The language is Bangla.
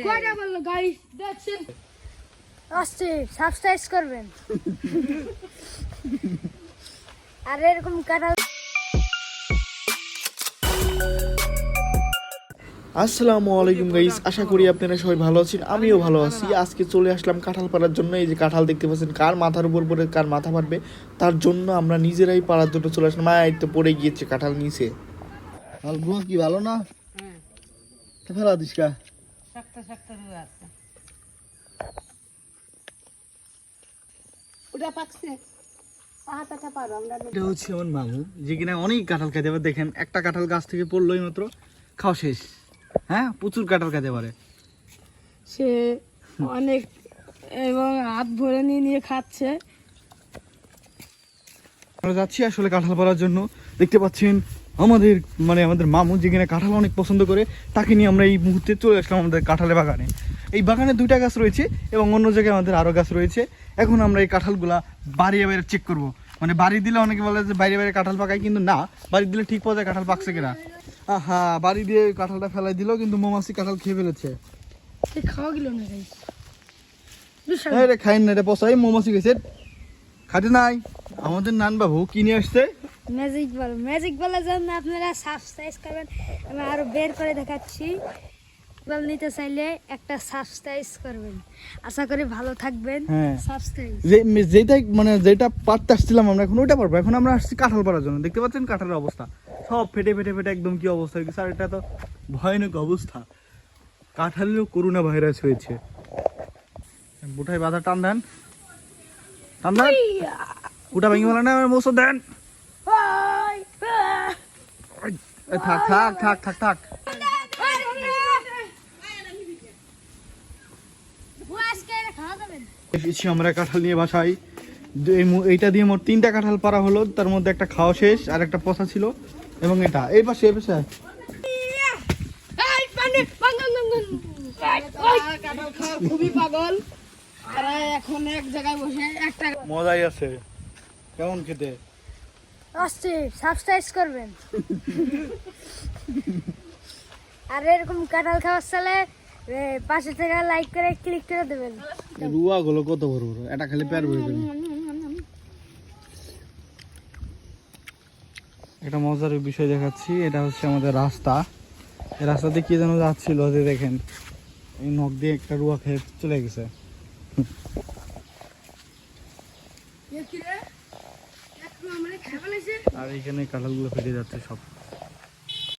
কয়টা বললো গাইস দেখছেন আসছে সাবস্ক্রাইব করবেন আর এরকম কাঁঠাল। আসসালামু আলাইকুম গাইস, আশা করি আপনারা সবাই ভালো আছেন। আমিও ভালো আছি। আজকে চলে আসলাম কাঁঠাল পাড়ার জন্য। এই যে কাঁঠাল দেখতে পাচ্ছেন, কার মাথার উপর পড়ে কার মাথা পারবে, তার জন্য আমরা নিজেরাই পাড়ার জন্য চলে আসলাম। মায়ের তো পড়ে গিয়েছে কাঁঠাল নিচে। গুলো কি ভালো না? ফেলা দিস কা ওটা পাকছে পাহাড়টা পারো আমরা। এটা হচ্ছে আমার মামু, যে কিনা অনেক কাঁঠাল খেতে পারে। দেখেন, একটা কাঁঠাল গাছ থেকে পড়লোই মাত্র খাওয়া শেষ। হ্যাঁ, প্রচুর কাঁঠাল খেতে পারে সে অনেক, এবং হাত ভরে নিয়ে নিয়ে খাচ্ছে। আমরা যাচ্ছি আসলে কাঁঠাল পাড়ার জন্য। দেখতে পাচ্ছেন আমাদের মামু, যে কিনা কাঁঠাল অনেক পছন্দ করে, তাকে নিয়ে আমরা এই মুহূর্তে চলে আসলাম আমাদের কাঁঠালের বাগানে। এই বাগানে 2টা গাছ রয়েছে এবং অন্য জায়গায় আমাদের আরও গাছ রয়েছে। এখন আমরা এই কাঁঠালগুলা বাইরে বাইরে চেক করব। মানে বাড়ি দিলে অনেকে বলে যে বাইরে বাইরে কাঁঠাল পাকায়, কিন্তু না, বাড়ি দিলে ঠিক পাওয়া যায় কাঁঠাল পাকছে কিনা। হ্যাঁ, বাড়ি দিয়ে কাঁঠালটা ফেলাই দিল, কিন্তু মৌমাছি কাঁঠাল খেয়ে ফেলেছে। খাওয়া গেল না গাইস, রে খাইন না, এটা পচাই মৌমাছি গেছে খাটে নাই। আমাদের নান বাবু কিনে আসছে ম্যাজিক বলের জন্য আপনারা সাবস্ক্রাইব করবেন। আমি আরো বের করে দেখাচ্ছি। বল নিতে চাইলে একটা সাবস্ক্রাইব করবেন। আশা করি ভালো থাকবেন। সাবস্ক্রাইব যেটা পারতে আসছিলাম আমরা, এখন ওইটা পারবো। এখন আমরা আসছি কাঁঠাল পাড়ার জন্য। দেখতে পাচ্ছেন কাঁঠালের অবস্থা সব ফেটে ফেটে ফেটে একদম কি অবস্থা হয়ে গেছে। আর এটা তো ভয়ানক অবস্থা, কাঁঠালেরও করোনা ভাইরাস হয়েছে। বুঠাই বাধা টান দেন, টান দেন, কুটা ভেঙে বলে না, মৌসুম দেন। থাক থাক থাক থাক থাক এসেছি আমরা কাঁঠাল নিয়ে বাসায়। এইটা দিয়ে মোট 3টা কাঁঠাল পাড়া হলো, তার মধ্যে একটা খাওয়া শেষ আর একটা পচা ছিল। এবং এটা এই পাশে খুবই পাগল। তারা এখন এক জায়গায় বসে একটা মজাই আছে। কেমন খেতে? আসছে সাবস্ক্রাইব করবেন আর এরকম কাঁঠাল খাওয়ার সালে পাশে থেকে লাইক করে ক্লিক করে দেবেন। রুয়া গুলো কত বড় বড়, এটা খালি পেট ভরে যাবে। একটা মজার বিষয় দেখাচ্ছি। এটা হচ্ছে আমাদের রাস্তা। এই রাস্তা দিয়ে কি যেন যাচ্ছিল, যে দেখেন এই নখ দিয়ে একটা রুয়া খেয়ে চলে গেছে। আর এখানে কাঁঠালগুলো ফেটে যাচ্ছে সব।